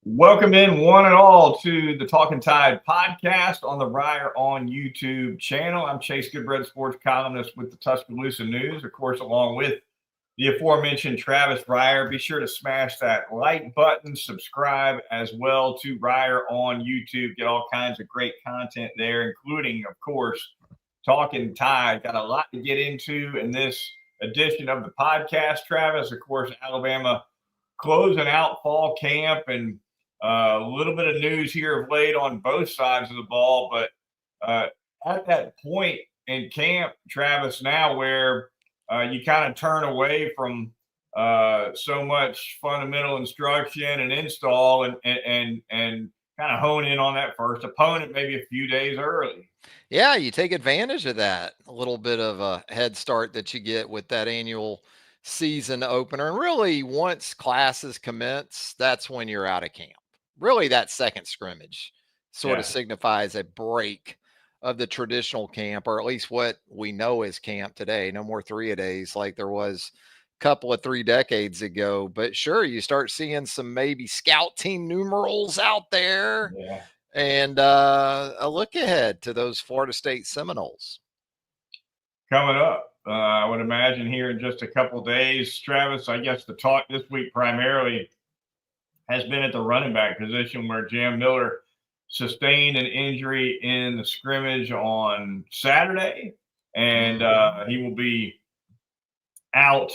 Welcome in one and all to the Talkin Tide podcast on the Reier on YouTube channel. I'm Chase Goodbread, sports columnist with the Tuscaloosa News, of course, along with the aforementioned Travis Reier. Be sure to smash that like button, subscribe as well to Reier on YouTube. Get all kinds of great content there, including, of course, Talkin Tide. Got a lot to get into in this edition of the podcast, Travis. Of course, Alabama closing out fall camp and a little bit of news here of late on both sides of the ball. But at that point in camp, Travis, now where you kind of turn away from so much fundamental instruction and install and kind of hone in on that first opponent maybe a few days early. Yeah, you take advantage of that. A little bit of a head start that you get with that annual season opener. And really, once classes commence, that's when you're out of camp. Really, that second scrimmage sort of Yeah. signifies a break of the traditional camp, or at least what we know is camp today. No more 3-a-days like there was a couple of 3 decades ago. But sure, you start seeing some maybe scout team numerals out there Yeah. and a look ahead to those Florida State Seminoles. Coming up, I would imagine here in just a couple of days, Travis. I guess the talk this week primarily has been at the running back position where Jam Miller sustained an injury in the scrimmage on Saturday, and he will be out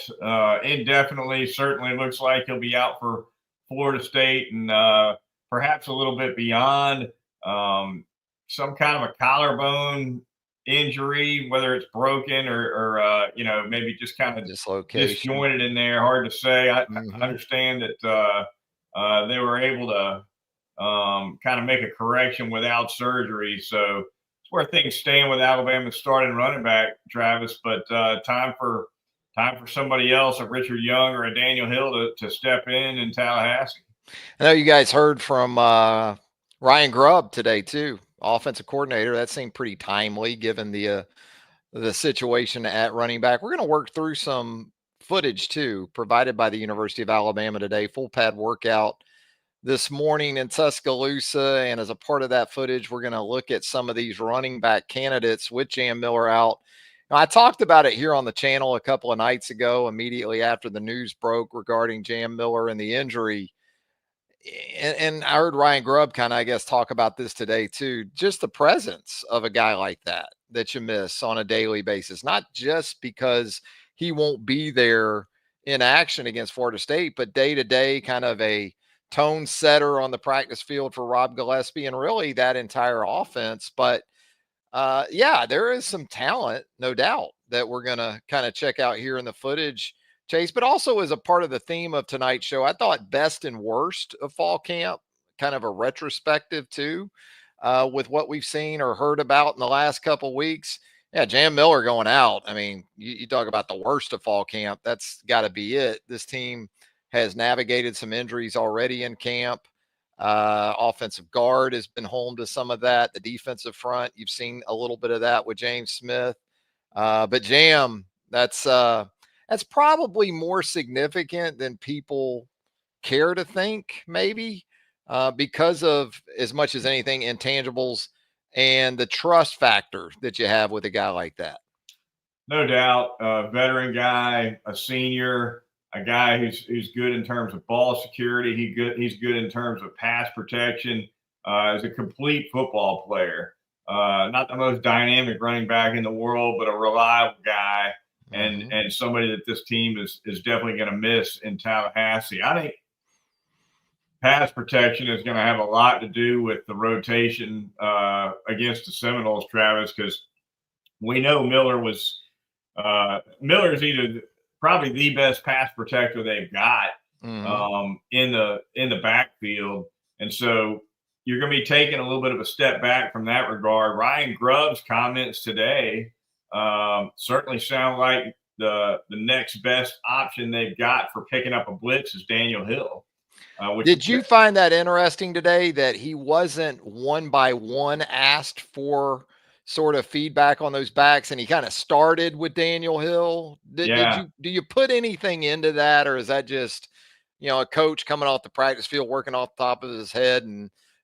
indefinitely. Certainly looks like he'll be out for Florida State and perhaps a little bit beyond. Some kind of a collarbone injury, whether it's broken or maybe just kind of Dislocation. disjointed in there. Hard to say. I understand that they were able to kind of make a correction without surgery. So it's where things stand with Alabama's starting running back, Travis. But time for somebody else, a Richard Young or a Daniel Hill, to step in Tallahassee. I know you guys heard from Ryan Grubb today too, offensive coordinator. That seemed pretty timely given the situation at running back. We're going to work through some footage too, provided by the University of Alabama today. Full pad workout this morning in Tuscaloosa, and as a part of that footage, we're going to look at some of these running back candidates with Jam Miller out. Now, I talked about it here on the channel a couple of nights ago, immediately after the news broke regarding Jam Miller and the injury. And I heard Ryan Grubb kind of, I guess, talk about this today too. Just the presence of a guy like that you miss on a daily basis, not just because he won't be there in action against Florida State, but day to day, kind of a tone setter on the practice field for Rob Gillespie and really that entire offense. But yeah, there is some talent, no doubt, that we're going to kind of check out here in the footage, Chase, but also as a part of the theme of tonight's show, I thought best and worst of fall camp, kind of a retrospective too, with what we've seen or heard about in the last couple of weeks. Yeah, Jam Miller going out. I mean, you talk about the worst of fall camp. That's got to be it. This team has navigated some injuries already in camp. Offensive guard has been home to some of that. The defensive front, you've seen a little bit of that with James Smith. But Jam, that's probably more significant than people care to think, maybe, because of, as much as anything, intangibles and the trust factor that you have with a guy like that. No doubt, a veteran guy, a senior, a guy who's good in terms of ball security. He's good in terms of pass protection. Is a complete football player. Not the most dynamic running back in the world, but a reliable guy and somebody that this team is definitely going to miss in Tallahassee. I think pass protection is going to have a lot to do with the rotation against the Seminoles, Travis, because we know Miller's either probably the best pass protector they've got in the backfield, and so you're going to be taking a little bit of a step back from that regard. Ryan Grubb's comments today certainly sound like the next best option they've got for picking up a blitz is Daniel Hill. Did you find that interesting today that he wasn't one by one asked for sort of feedback on those backs and he kind of started with Daniel Hill? Do you put anything into that, or is that just, a coach coming off the practice field, working off the top of his head,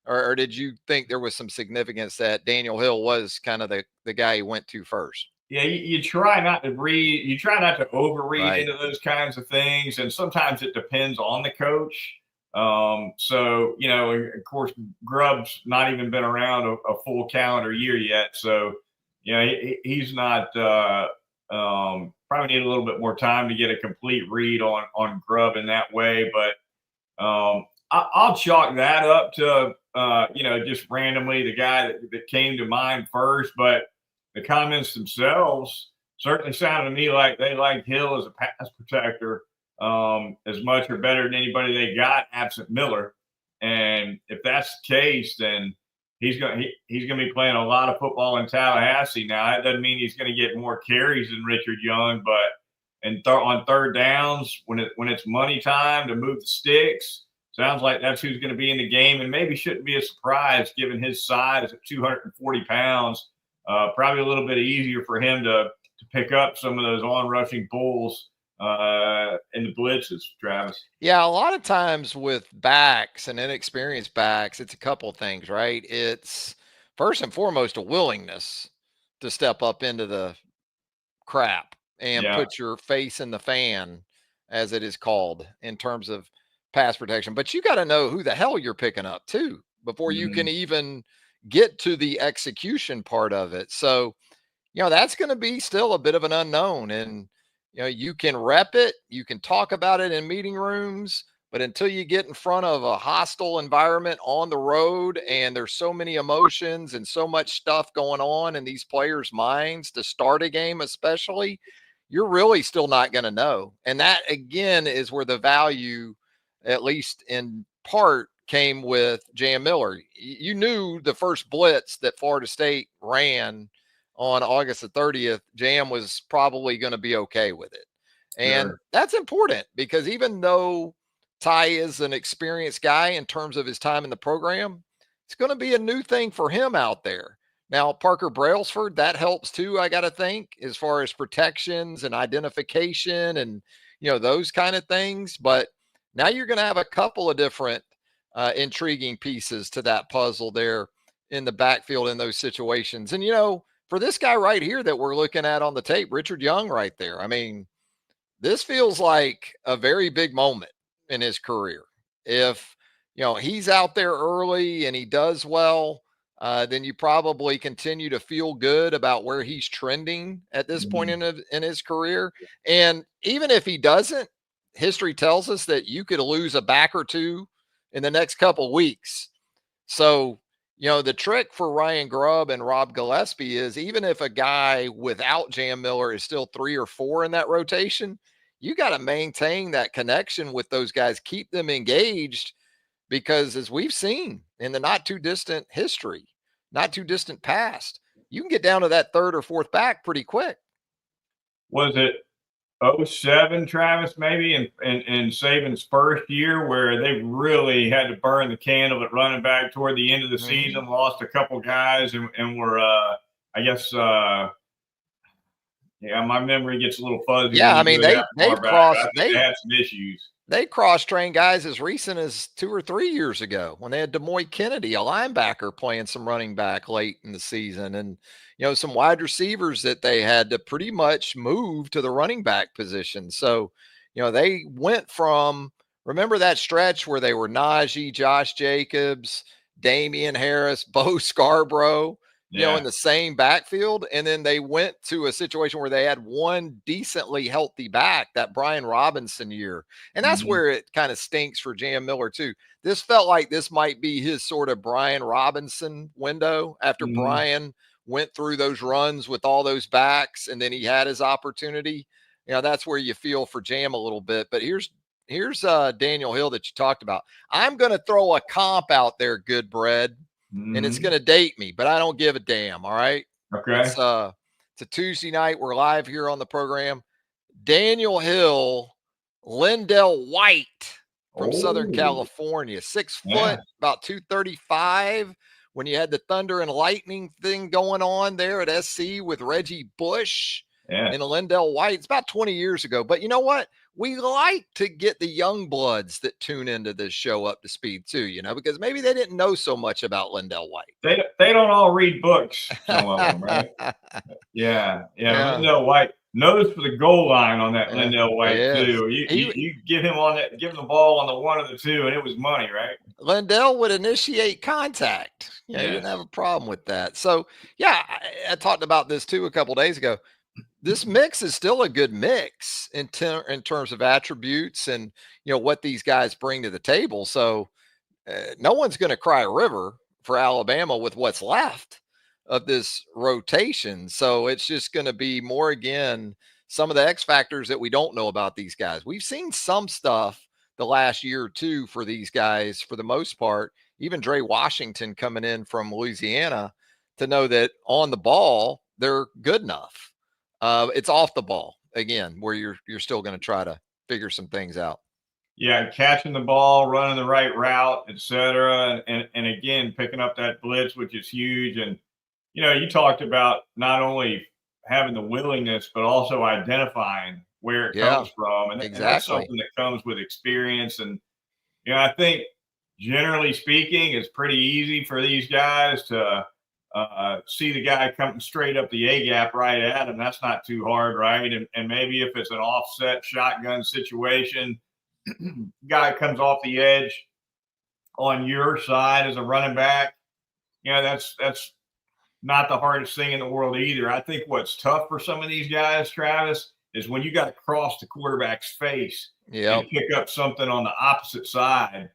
or did you think there was some significance that Daniel Hill was kind of the guy he went to first? Yeah, you try not to read, you try not to overread Right. into those kinds of things, and sometimes it depends on the coach. So of course, Grubb's not even been around a full calendar year yet, so he's not. Probably need a little bit more time to get a complete read on Grubb in that way, but I'll chalk that up to just randomly the guy that came to mind first, but the comments themselves certainly sounded to me like they liked Hill as a pass protector as much or better than anybody they got absent Miller. And if that's the case, then he's going to be playing a lot of football in Tallahassee. Now, that doesn't mean he's going to get more carries than Richard Young, but on third downs, when it's money time to move the sticks, sounds like that's who's going to be in the game, and maybe shouldn't be a surprise given his size at 240 pounds. Probably a little bit easier for him to pick up some of those on-rushing bulls in the blitzes, Travis. Yeah, a lot of times with backs and inexperienced backs, it's a couple of things, right? It's first and foremost a willingness to step up into the crap and Yeah. put your face in the fan, as it is called, in terms of pass protection. But you got to know who the hell you're picking up too before you can even get to the execution part of it. So, that's going to be still a bit of an unknown. And, you can rep it, you can talk about it in meeting rooms, but until you get in front of a hostile environment on the road and there's so many emotions and so much stuff going on in these players' minds to start a game, especially, you're really still not going to know. And that, again, is where the value, at least in part, came with Jam Miller. You knew the first blitz that Florida State ran on August the 30th, Jam was probably going to be okay with it. And that's important because even though Ty is an experienced guy in terms of his time in the program, it's going to be a new thing for him out there. Now, Parker Brailsford, that helps too, I got to think, as far as protections and identification and, those kind of things. But now you're going to have a couple of different intriguing pieces to that puzzle there in the backfield in those situations. And, for this guy right here that we're looking at on the tape, Richard Young right there, I mean, this feels like a very big moment in his career. If, he's out there early and he does well, then you probably continue to feel good about where he's trending at this point in his career. And even if he doesn't, history tells us that you could lose a back or two in the next couple of weeks. So, the trick for Ryan Grubb and Rob Gillespie is even if a guy without Jam Miller is still 3 or 4 in that rotation, you got to maintain that connection with those guys, keep them engaged, because as we've seen in the not too distant history, not too distant past, you can get down to that third or fourth back pretty quick. Was it 07, Travis, maybe in Saban's first year, where they really had to burn the candle at running back toward the end of the season, lost a couple guys, and were, I guess, my memory gets a little fuzzy. Yeah, I mean, they had some issues. They cross-trained guys as recent as 2 or 3 years ago when they had DeMoy Kennedy, a linebacker, playing some running back late in the season, and some wide receivers that they had to pretty much move to the running back position. So, they went from, remember that stretch where they were Najee, Josh Jacobs, Damian Harris, Bo Scarborough, in the same backfield. And then they went to a situation where they had one decently healthy back, that Brian Robinson year. And that's where it kind of stinks for Jam Miller too. This felt like this might be his sort of Brian Robinson window after Brian went through those runs with all those backs and then he had his opportunity. That's where you feel for Jam a little bit. But here's Daniel Hill that you talked about. I'm going to throw a comp out there, Goodbread. And it's going to date me, but I don't give a damn. All right. Okay. It's a Tuesday night. We're live here on the program. Daniel Hill, Lindell White from Southern California, 6 foot, about 235. When you had the thunder and lightning thing going on there at SC with Reggie Bush and Lindell White, it's about 20 years ago. But you know what? we like to get the young bloods that tune into this show up to speed too, because maybe they didn't know so much about Lindell White. They don't all read books, some of them, right? Yeah. Lindell White knows for the goal line on that Lindell White too. You give him the ball on the 1 or the 2, and it was money, right? Lindell would initiate contact. He didn't have a problem with that. So yeah, I talked about this too a couple days ago. This mix is still a good mix in terms of attributes and what these guys bring to the table. So no one's going to cry a river for Alabama with what's left of this rotation. So it's just going to be more, again, some of the X factors that we don't know about these guys. We've seen some stuff the last year or two for these guys for the most part, even Dre Washington coming in from Louisiana, to know that on the ball, they're good enough. It's off the ball, again, where you're still going to try to figure some things out. Yeah, catching the ball, running the right route, et cetera. And again, picking up that blitz, which is huge. And, you talked about not only having the willingness, but also identifying where it comes from. And that's something that comes with experience. And, I think generally speaking, it's pretty easy for these guys to see the guy coming straight up the A gap right at him. That's not too hard, right? And maybe if it's an offset shotgun situation, guy comes off the edge on your side as a running back, that's not the hardest thing in the world either. I think what's tough for some of these guys, Travis, is when you got to cross the quarterback's face and pick up something on the opposite side.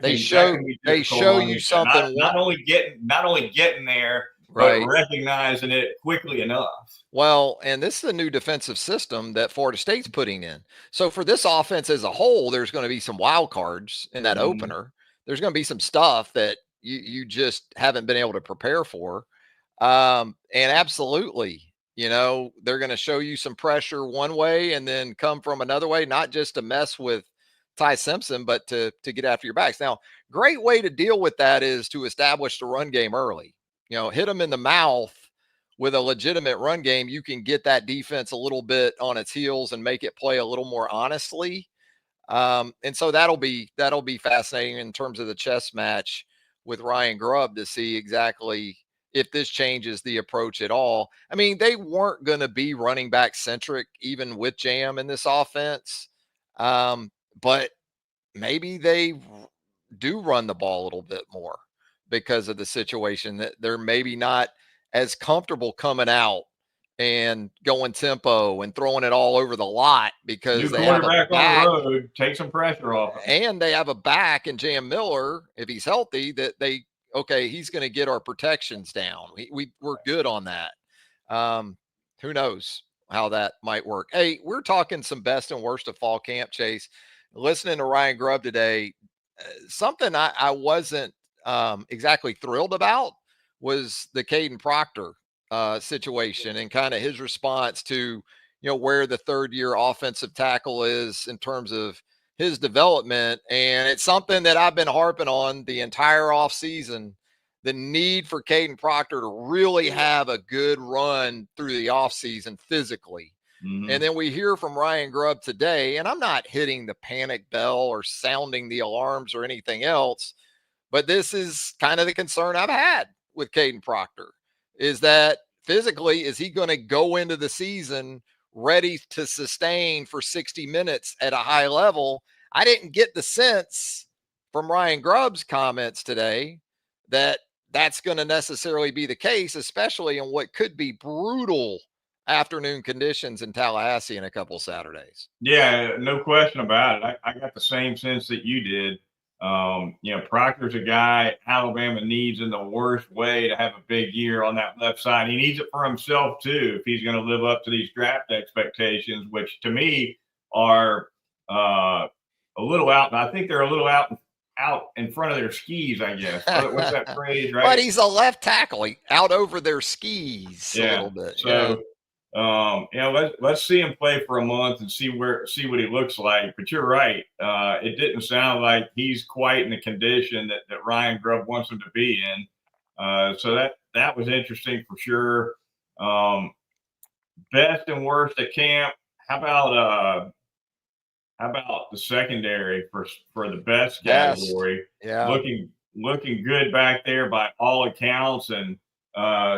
They show you something. Not only getting there, but recognizing it quickly enough. Well, and this is a new defensive system that Florida State's putting in. So for this offense as a whole, there's going to be some wild cards in that opener. There's going to be some stuff that you just haven't been able to prepare for. And absolutely, they're going to show you some pressure one way and then come from another way, not just to mess with Ty Simpson, but to get after your backs. Now, great way to deal with that is to establish the run game early. Hit them in the mouth with a legitimate run game. You can get that defense a little bit on its heels and make it play a little more honestly. And so that'll be fascinating in terms of the chess match with Ryan Grubb to see exactly if this changes the approach at all. I mean, they weren't going to be running back centric even with Jam in this offense. But maybe they do run the ball a little bit more because of the situation, that they're maybe not as comfortable coming out and going tempo and throwing it all over the lot because they have a back on the road, take some pressure off. And they have a back in Jam Miller, if he's healthy, that he's going to get our protections down. We're good on that. Who knows how that might work. Hey, we're talking some best and worst of fall camp, Chase. Listening to Ryan Grubb today, something I wasn't exactly thrilled about was the Caden Proctor situation and kind of his response to, where the third-year offensive tackle is in terms of his development. And it's something that I've been harping on the entire offseason, the need for Caden Proctor to really have a good run through the offseason physically. Mm-hmm. And then we hear from Ryan Grubb today, and I'm not hitting the panic bell or sounding the alarms or anything else, but this is kind of the concern I've had with Caden Proctor, is that physically, is he going to go into the season ready to sustain for 60 minutes at a high level? I didn't get the sense from Ryan Grubb's comments today that that's going to necessarily be the case, especially in what could be brutal afternoon conditions in Tallahassee in a couple Saturdays. Yeah, no question about it. I got the same sense that you did. Proctor's a guy Alabama needs in the worst way to have a big year on that left side. He needs it for himself too, if he's going to live up to these draft expectations, which to me are a little out. And I think they're a little out in front of their skis, I guess. What's that phrase, right? But he's a left tackle, out over their skis a little bit. So, let's see him play for a month and see what he looks like. But you're right. It didn't sound like he's quite in the condition that Ryan Grubb wants him to be in. So that was interesting for sure. Best and worst at camp. How about How about the secondary for the best Best. category? Yeah. Looking good back there by all accounts, and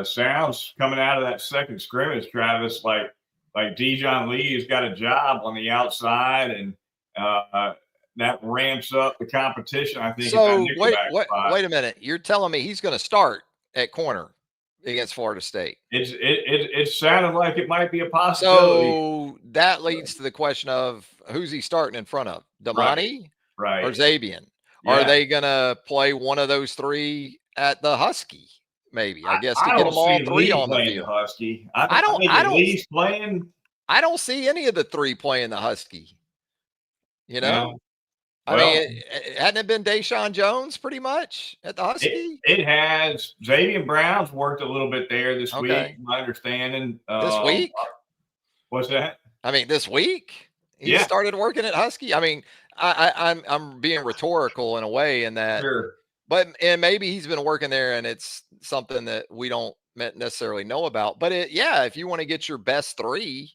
sounds coming out of that second scrimmage, Travis, like DeShawn Lee has got a job on the outside, and that ramps up the competition, I think, at that So nickelback spot. wait a minute. You're telling me he's going to start at corner against Florida State? It sounded like it might be a possibility. So that leads to the question of who's he starting in front of, Right, Damani or right. Xavier? Are Yeah. they going to play one of those three at the Husky? Maybe, I guess, to I get don't them all see three Lee on the playing the field. Husky. I I don't, think I if don't, Lee's playing, I don't see any of the three playing the Husky. You yeah. know, I mean, Well, hadn't it been DeShawn Jones pretty much at the Husky? it has. Xavier Brown's worked a little bit there this week, Okay, my understanding. this week. What's that? I mean, this week he Yeah, started working at Husky. I mean, I'm being rhetorical in a way in that, sure. but and maybe he's been working there and it's something that we don't necessarily know about. But yeah, if you want to get your best three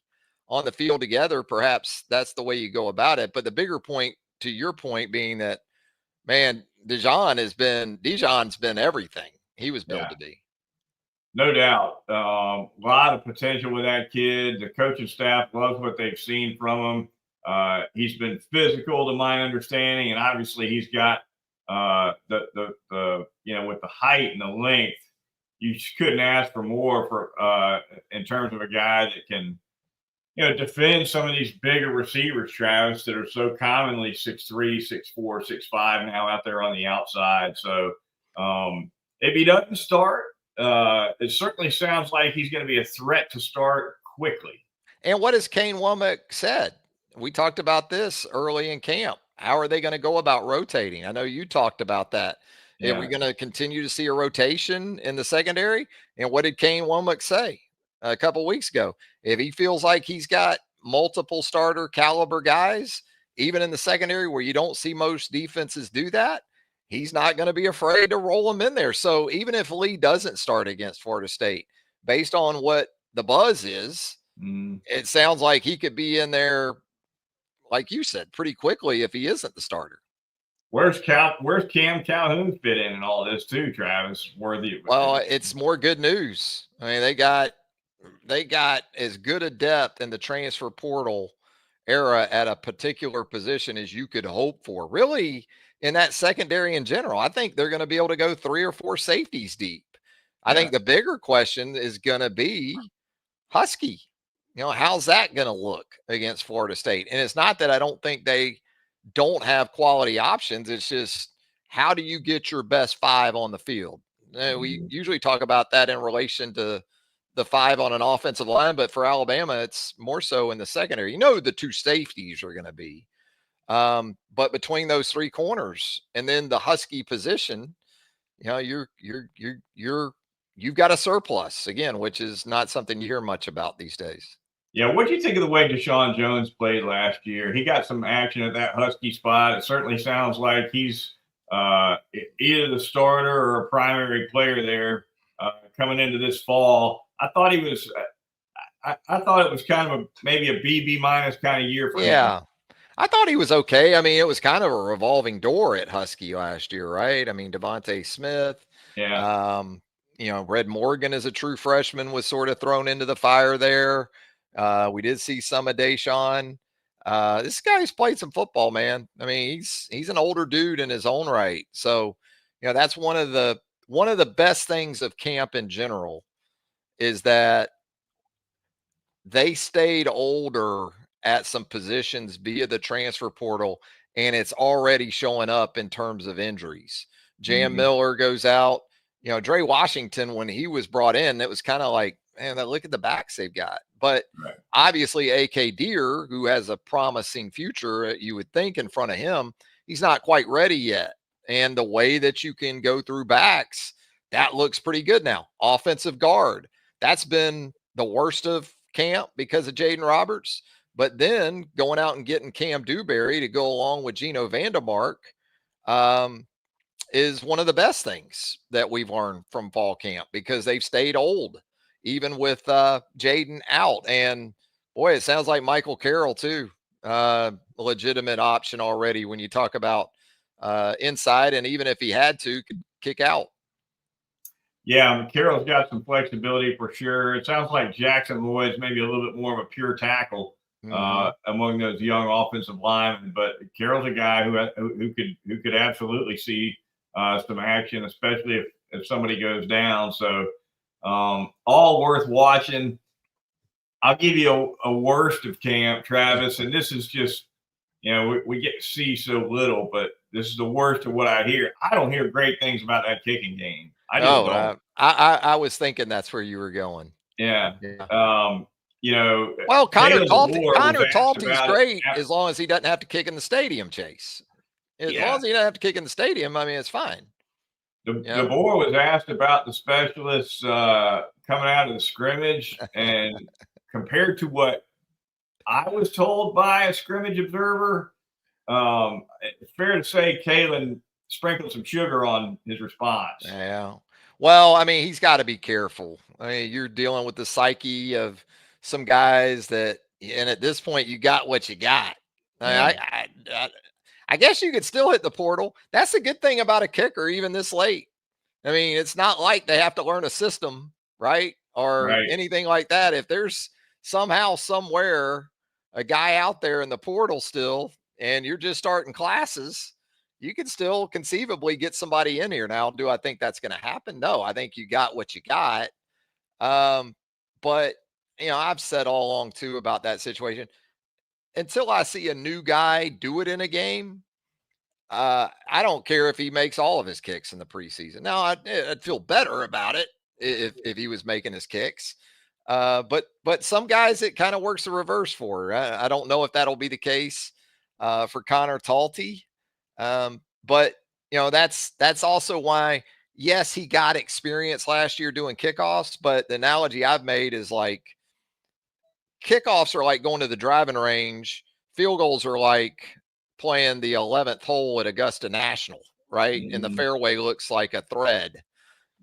on the field together, perhaps that's the way you go about it. But the bigger point, to your point, being that man, DeShawn's been everything he was Yeah, billed to be. no doubt. A lot of potential with that kid. The coaching staff loves what they've seen from him. He's been physical, to my understanding, and obviously he's got the with the height and the length. You couldn't ask for more for in terms of a guy that can defend some of these bigger receivers, Travis, that are so commonly 6'3", 6'4", 6'5" now out there on the outside. So if he doesn't start, it certainly sounds like he's going to be a threat to start quickly. And what has Kane Womack said? We talked about this early in camp. How are they going to go about rotating? I know you talked about that. Are we Yeah. going to continue to see a rotation in the secondary? And what did Kane Womack say a couple weeks ago? If he feels like he's got multiple starter caliber guys, even in the secondary where you don't see most defenses do that, he's not going to be afraid to roll them in there. So even if Lee doesn't start against Florida State, based on what the buzz is, it sounds like he could be in there, like you said, pretty quickly if he isn't the starter. Where's Cam Calhoun fit in all this too, Travis? Worthy of Well, it's more good news. I mean, they got as good a depth in the transfer portal era at a particular position as you could hope for. Really, in that secondary in general, I think they're going to be able to go 3 or 4 safeties deep. I yeah. think the bigger question is going to be Husky. How's that going to look against Florida State? And it's not that I don't think they don't have quality options. It's just how do you get your best 5 on the field? We usually talk about that in relation to the 5 on an offensive line, but for Alabama, it's more so in the secondary. The 2 safeties are going to be, but between those 3 corners and then the Husky position, you've got a surplus again, which is not something you hear much about these days. Yeah, what do you think of the way DeShawn Jones played last year? He got some action at that Husky spot. It certainly sounds like he's either the starter or a primary player there coming into this fall. I thought he was. I thought it was kind of maybe a BB minus kind of year for him. Yeah, I thought he was okay. I mean, it was kind of a revolving door at Husky last year, right? I mean, Devontae Smith. Yeah. Red Morgan as a true freshman was sort of thrown into the fire there. We did see some of DeShawn. This guy's played some football, man. I mean, he's an older dude in his own right. So, that's one of the best things of camp in general is that they stayed older at some positions via the transfer portal, and it's already showing up in terms of injuries. Jam Miller goes out. Dre Washington, when he was brought in, it was kind of like, man, look at the backs they've got. But obviously, A.K. Deer, who has a promising future, you would think, in front of him, he's not quite ready yet. And the way that you can go through backs, that looks pretty good now. Offensive guard, that's been the worst of camp because of Jaden Roberts. But then going out and getting Cam Dewberry to go along with Geno Vandermark is one of the best things that we've learned from fall camp because they've stayed old, even with Jaden out. And boy, it sounds like Michael Carroll too. legitimate option already when you talk about inside, and even if he had to, could kick out. Yeah, Carroll's got some flexibility for sure. It sounds like Jackson Lloyd's maybe a little bit more of a pure tackle among those young offensive linemen, but Carroll's a guy who could absolutely see some action, especially if somebody goes down. So all worth watching. I'll give you a worst of camp, Travis, and this is just, we get to see so little, but this is the worst of what I hear. I don't hear great things about that kicking game. I just don't. I was thinking that's where you were going. Yeah. Well, Connor Taylor Talty's great as long as he doesn't have to kick in the stadium, Chase. As long as he doesn't have to kick in the stadium, I mean, it's fine. DeBoer was asked about the specialists coming out of the scrimmage, and compared to what I was told by a scrimmage observer, it's fair to say Kalen sprinkled some sugar on his response. Yeah. Well, I mean, he's got to be careful. I mean, you're dealing with the psyche of some guys and at this point, you got what you got. Yeah. I guess you could still hit the portal. That's the good thing about a kicker, even this late. I mean, it's not like they have to learn a system, right? Or anything like that. If there's somehow, somewhere, a guy out there in the portal still, and you're just starting classes, you can still conceivably get somebody in here. Now, do I think that's going to happen? No, I think you got what you got. But, I've said all along, too, about that situation. Until I see a new guy do it in a game, I don't care if he makes all of his kicks in the preseason. Now, I'd feel better about it if he was making his kicks. But some guys, it kind of works the reverse for. I don't know if that'll be the case for Connor Talty. But that's also why, yes, he got experience last year doing kickoffs, but the analogy I've made is like kickoffs are like going to the driving range. Field goals are like playing the 11th hole at Augusta National, right? And the fairway looks like a thread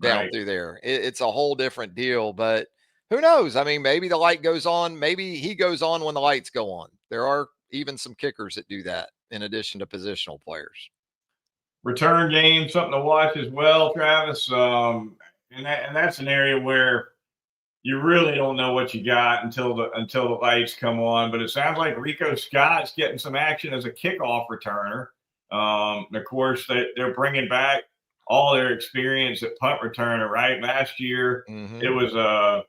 down through there. It's a whole different deal, but who knows? I mean, maybe the light goes on. Maybe he goes on when the lights go on. There are even some kickers that do that in addition to positional players. Return game, something to watch as well, Travis. And that's an area where you really don't know what you got until the lights come on. But it sounds like Rico Scott's getting some action as a kickoff returner. Of course, they're bringing back all their experience at punt returner. Right, last year it was a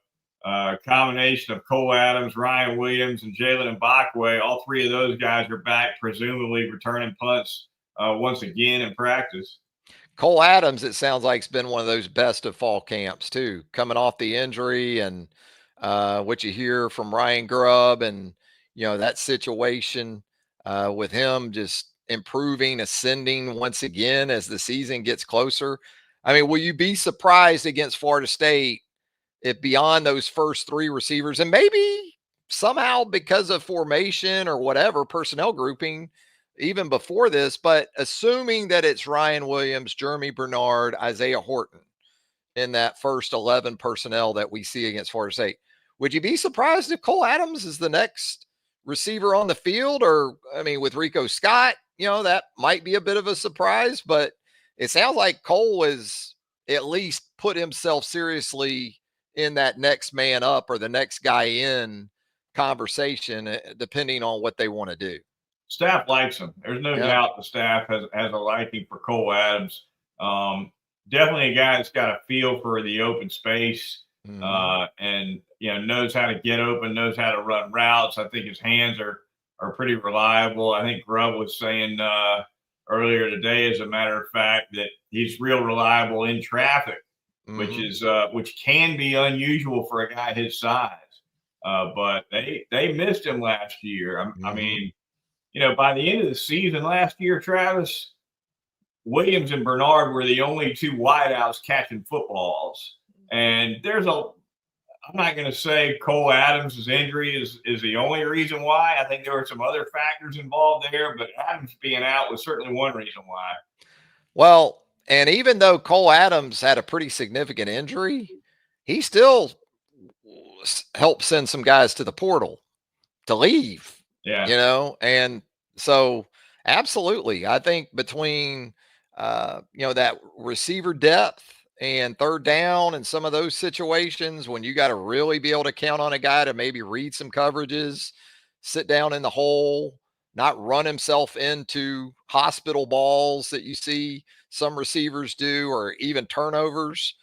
combination of Cole Adams, Ryan Williams, and Jalen Mbakwe. All three of those guys are back, presumably returning punts once again in practice. Cole Adams, it sounds like, has been one of those best of fall camps too, coming off the injury, and what you hear from Ryan Grubb, and that situation with him just improving, ascending once again as the season gets closer. I mean, will you be surprised against Florida State if beyond those first three receivers, and maybe somehow because of formation or whatever personnel grouping, even before this, but assuming that it's Ryan Williams, Jeremy Bernard, Isaiah Horton in that first 11 personnel that we see against Florida State, would you be surprised if Cole Adams is the next receiver on the field? Or, I mean, with Rico Scott, that might be a bit of a surprise, but it sounds like Cole has at least put himself seriously in that next man up or the next guy in conversation, depending on what they want to do. Staff likes him. There's no doubt the staff has a liking for Cole Adams. Definitely a guy that's got a feel for the open space and knows how to get open, knows how to run routes. I think his hands are pretty reliable. I think Grubb was saying earlier today, as a matter of fact, that he's real reliable in traffic, which can be unusual for a guy his size. But they missed him last year. I mean, by the end of the season last year, Travis, Williams and Bernard were the only two wideouts catching footballs. And I'm not going to say Cole Adams' injury is the only reason why. I think there were some other factors involved there, but Adams being out was certainly one reason why. Well, and even though Cole Adams had a pretty significant injury, he still helped send some guys to the portal to leave. Yeah. And so absolutely. I think between, that receiver depth and third down and some of those situations when you got to really be able to count on a guy to maybe read some coverages, sit down in the hole, not run himself into hospital balls that you see some receivers do, or even turnovers.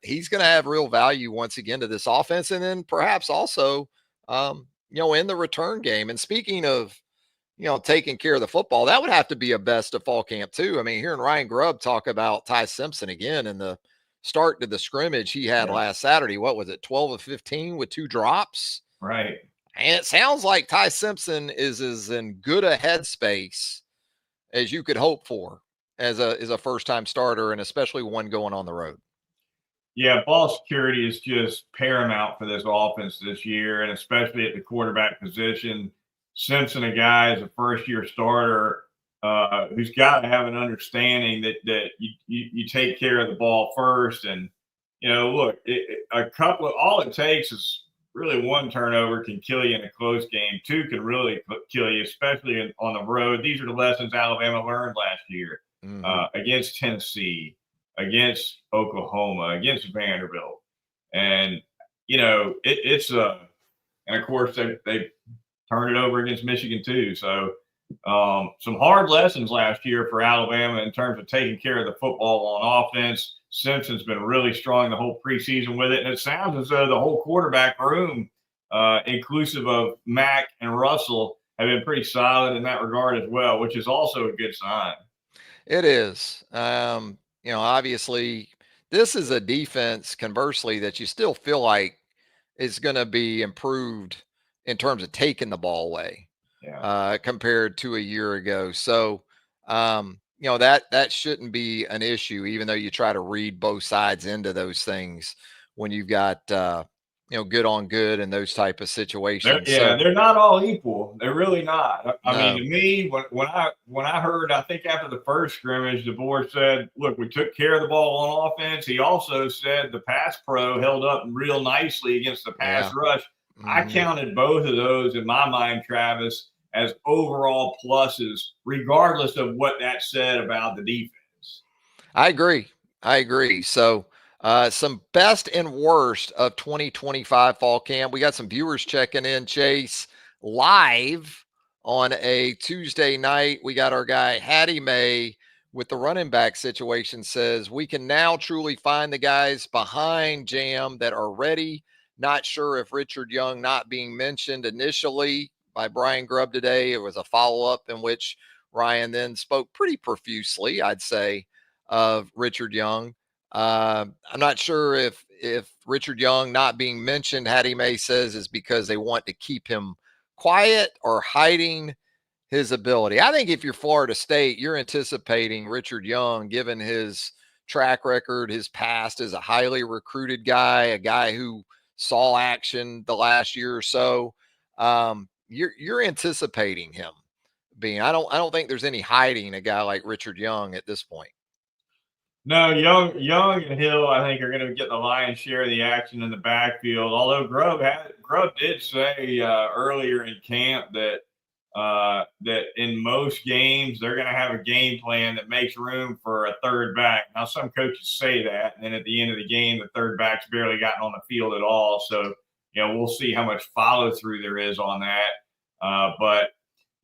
He's going to have real value once again to this offense. And then perhaps also, in the return game. And speaking of, taking care of the football, that would have to be a best of fall camp too. I mean, hearing Ryan Grubb talk about Ty Simpson again in the start to the scrimmage he had last Saturday. What was it? 12 of 15 with 2 drops. Right. And it sounds like Ty Simpson is as in good a headspace as you could hope for as a first time starter, and especially one going on the road. Yeah, ball security is just paramount for this offense this year, and especially at the quarterback position. Simpson, a guy, is a first-year starter who's got to have an understanding that you take care of the ball first. And look, all it takes is really one turnover can kill you in a close game. 2 can really kill you, especially on the road. These are the lessons Alabama learned last year against Tennessee, against Oklahoma, against Vanderbilt. And, and of course they turned it over against Michigan too. So some hard lessons last year for Alabama in terms of taking care of the football on offense. Simpson's been really strong the whole preseason with it. And it sounds as though the whole quarterback room, inclusive of Mack and Russell, have been pretty solid in that regard as well, which is also a good sign. It is. Obviously, this is a defense, conversely, that you still feel like is going to be improved in terms of taking the ball away compared to a year ago. So, that shouldn't be an issue, even though you try to read both sides into those things when you've got, good on good and those type of situations. They're not all equal. They're really not. I mean, No. to me, when I heard, I think after the first scrimmage, the board said, "Look, we took care of the ball on offense." He also said the pass pro held up real nicely against the pass rush. I counted both of those in my mind, Travis, as overall pluses, regardless of what that said about the defense. I agree. So, some best and worst of 2025 fall camp. We got some viewers checking in, Chase, live on a Tuesday night. We got our guy Hattie May with the running back situation, says we can now truly find the guys behind Jam that are ready. Not sure if Richard Young not being mentioned initially by Brian Grubb today. It was a follow-up in which Ryan then spoke pretty profusely, I'd say, of Richard Young. I'm not sure if Richard Young not being mentioned, Hattie May says, is because they want to keep him quiet or hiding his ability. I think if you're Florida State, you're anticipating Richard Young, given his track record, his past as a highly recruited guy, a guy who saw action the last year or so. You're anticipating him being. I don't think there's any hiding a guy like Richard Young at this point. No, Young and Hill, I think, are going to get the lion's share of the action in the backfield. Although Grubb did say earlier in camp that in most games they're going to have a game plan that makes room for a third back. Now, some coaches say that, and then at the end of the game, the third back's barely gotten on the field at all. So, we'll see how much follow through there is on that. But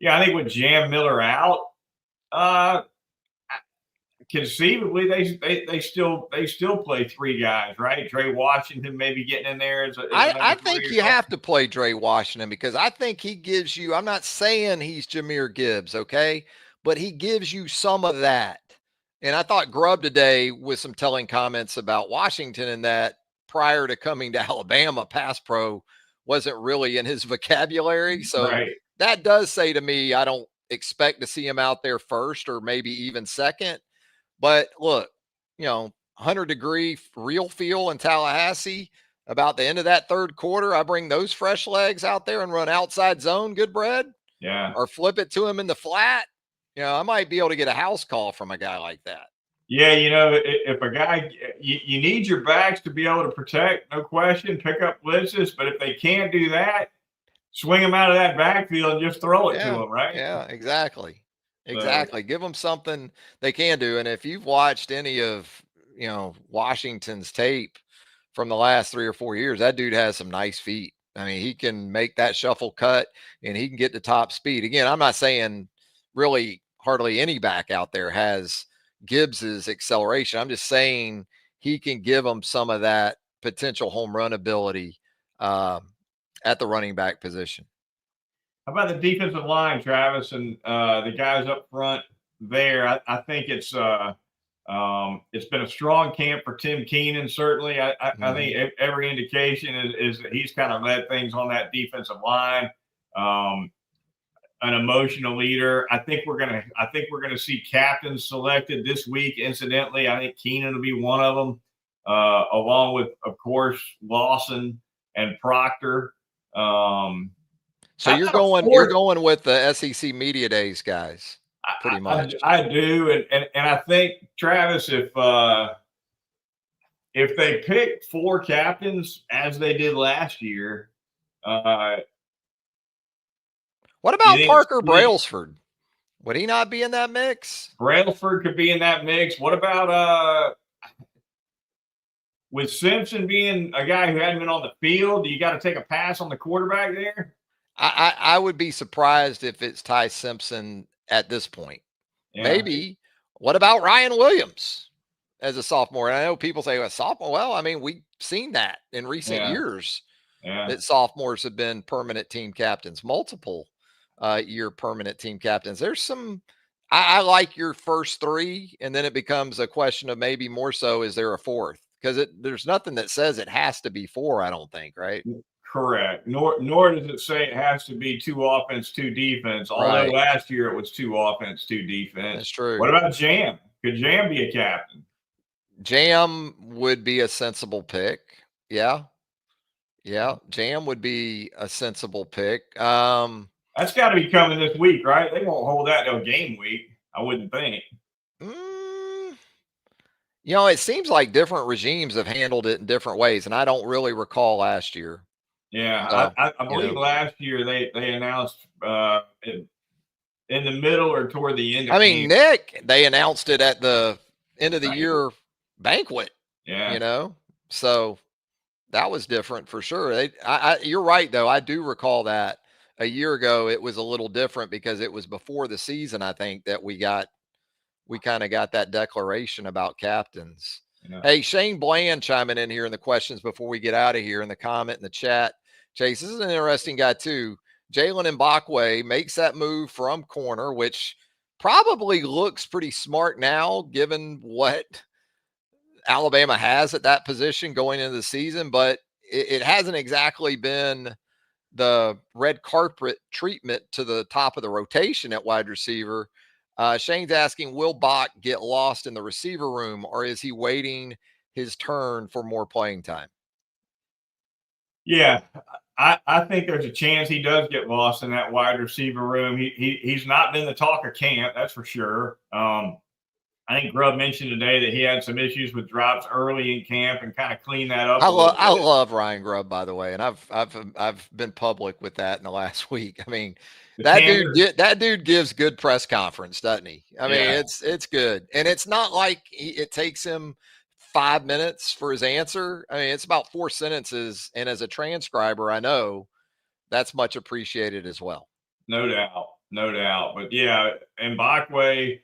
yeah, I think with Jam Miller out, conceivably they still play 3 guys, right? Dre Washington maybe getting in there. I think you have to play Dre Washington because I think he gives you. I'm not saying he's Jahmyr Gibbs, okay, but he gives you some of that. And I thought Grubb today with some telling comments about Washington and that prior to coming to Alabama, pass pro wasn't really in his vocabulary. So that does say to me, I don't expect to see him out there first or maybe even second. But look, 100-degree real feel in Tallahassee about the end of that third quarter. I bring those fresh legs out there and run outside zone, Goodbread. Yeah. Or flip it to him in the flat. I might be able to get a house call from a guy like that. Yeah, if a guy, you need your backs to be able to protect, no question, pick up blitzes. But if they can't do that, swing them out of that backfield and just throw it to them, right? Yeah, exactly. So, Exactly. Give them something they can do. And if you've watched any of, Washington's tape from the last 3 or 4 years, that dude has some nice feet. I mean, he can make that shuffle cut and he can get to top speed. Again, I'm not saying really hardly any back out there has Gibbs's acceleration. I'm just saying he can give them some of that potential home run ability at the running back position. how about the defensive line, Travis, and the guys up front there? I think it's been a strong camp for Tim Keenan. Certainly, I think every indication is that he's kind of led things on that defensive line. An emotional leader. I think we're gonna see captains selected this week. Incidentally, I think Keenan will be one of them, along with, of course, Lawson and Proctor. So you're going with the SEC Media Days guys, pretty much. I do, and I think, Travis, if they pick 4 captains as they did last year, what about Parker Brailsford? Would he not be in that mix? Brailsford could be in that mix. What about with Simpson being a guy who hadn't been on the field? Do you got to take a pass on the quarterback there? I would be surprised if it's Ty Simpson at this point. Yeah. Maybe. What about Ryan Williams as a sophomore? And I know people say, well, sophomore. Well, I mean, we've seen that in recent years that sophomores have been permanent team captains, multiple year permanent team captains. There's some, I like your first 3, and then it becomes a question of maybe more so, is there a 4th? Because there's nothing that says it has to be 4, I don't think, right? Correct. Nor does it say it has to be 2 offense, 2 defense. Although last year it was 2 offense, 2 defense. That's true. What about Jam? Could Jam be a captain? Jam would be a sensible pick. Yeah. Jam would be a sensible pick. That's got to be coming this week, right? They won't hold that till game week, I wouldn't think. It seems like different regimes have handled it in different ways, and I don't really recall last year. Yeah, I believe last year they announced in the middle or toward the end. Nick, they announced it at the end of the year banquet. Yeah, so that was different for sure. You're right though. I do recall that a year ago it was a little different because it was before the season. I think that we kind of got that declaration about captains. Yeah. Hey, Shane Bland chiming in here in the questions before we get out of here in the comment in the chat. Chase, this is an interesting guy too. Jalen Mbakwe makes that move from corner, which probably looks pretty smart now given what Alabama has at that position going into the season, but it hasn't exactly been the red carpet treatment to the top of the rotation at wide receiver. Shane's asking, will Bach get lost in the receiver room, or is he waiting his turn for more playing time? Yeah, I think there's a chance he does get lost in that wide receiver room. He's not been the talk of camp, that's for sure. I think Grubb mentioned today that he had some issues with drops early in camp and kind of cleaned that up. I love Ryan Grubb, by the way, and I've been public with that in the last week. I mean, that dude gives good press conference, doesn't he? I mean, it's good, and it's not like it takes him 5 minutes for his answer. I mean, it's about 4 sentences, and as a transcriber, I know that's much appreciated as well. No doubt. But yeah, Mbakwe,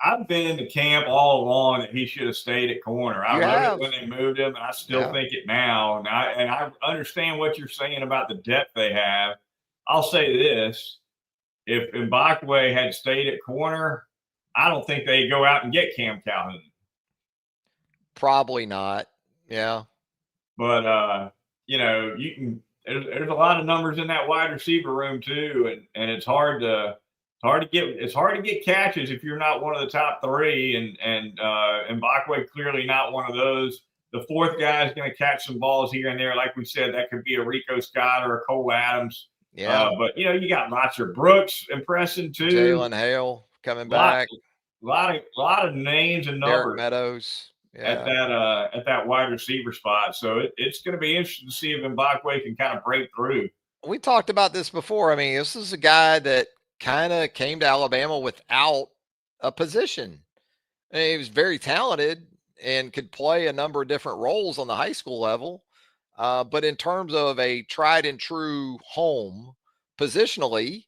I've been in the camp all along that he should have stayed at corner. I wrote it when they moved him, and I still think it now. And I understand what you're saying about the depth they have. I'll say this: if Mbakwe had stayed at corner, I don't think they'd go out and get Cam Calhoun. Probably not. Yeah. But you can. There's a lot of numbers in that wide receiver room too, and it's hard to get catches if you're not one of the top 3, and Mbakwe clearly not one of those. The 4th guy is going to catch some balls here and there, like we said. That could be a Rico Scott or a Cole Adams. Yeah, but you got Roger Brooks impressing too. Jalen Hale coming back. A lot of names and numbers. Derek Meadows. at that wide receiver spot. So it's going to be interesting to see if Mbakwe can kind of break through. We talked about this before. I mean, this is a guy that kind of came to Alabama without a position. I mean, he was very talented and could play a number of different roles on the high school level. But in terms of a tried and true home positionally,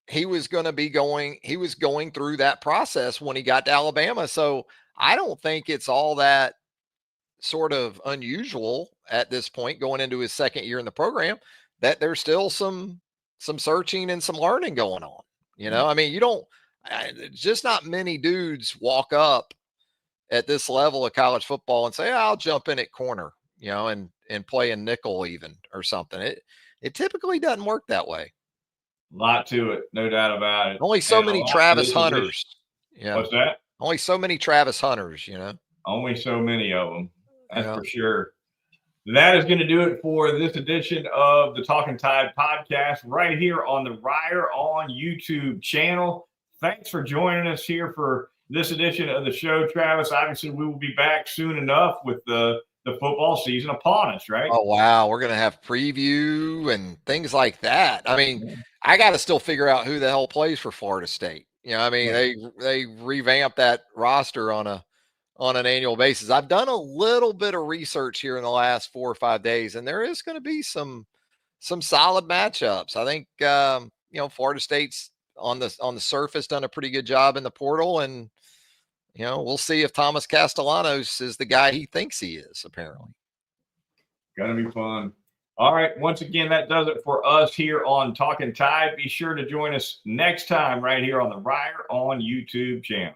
he was going through that process when he got to Alabama. So I don't think it's all that sort of unusual at this point going into his second year in the program that there's still some searching and some learning going on. I mean, just not many dudes walk up at this level of college football and say, I'll jump in at corner, and play a nickel even or something. It typically doesn't work that way. A lot to it, no doubt about it. Only so many Travis Hunters. Yeah. What's that? Only so many Travis Hunters, Only so many of them. That's for sure. That is going to do it for this edition of the Talkin Tide podcast right here on the Reier on YouTube channel. Thanks for joining us here for this edition of the show, Travis. Obviously, we will be back soon enough with the football season upon us, right? Oh, wow. We're going to have preview and things like that. I mean, I got to still figure out who the hell plays for Florida State. They revamp that roster on an annual basis. I've done a little bit of research here in the last 4 or 5 days, and there is going to be some solid matchups. I think, Florida State's on the surface done a pretty good job in the portal, and we'll see if Thomas Castellanos is the guy he thinks he is, apparently. Gonna be fun. All right. Once again, that does it for us here on Talkin Tide. Be sure to join us next time right here on the Reier on YouTube channel.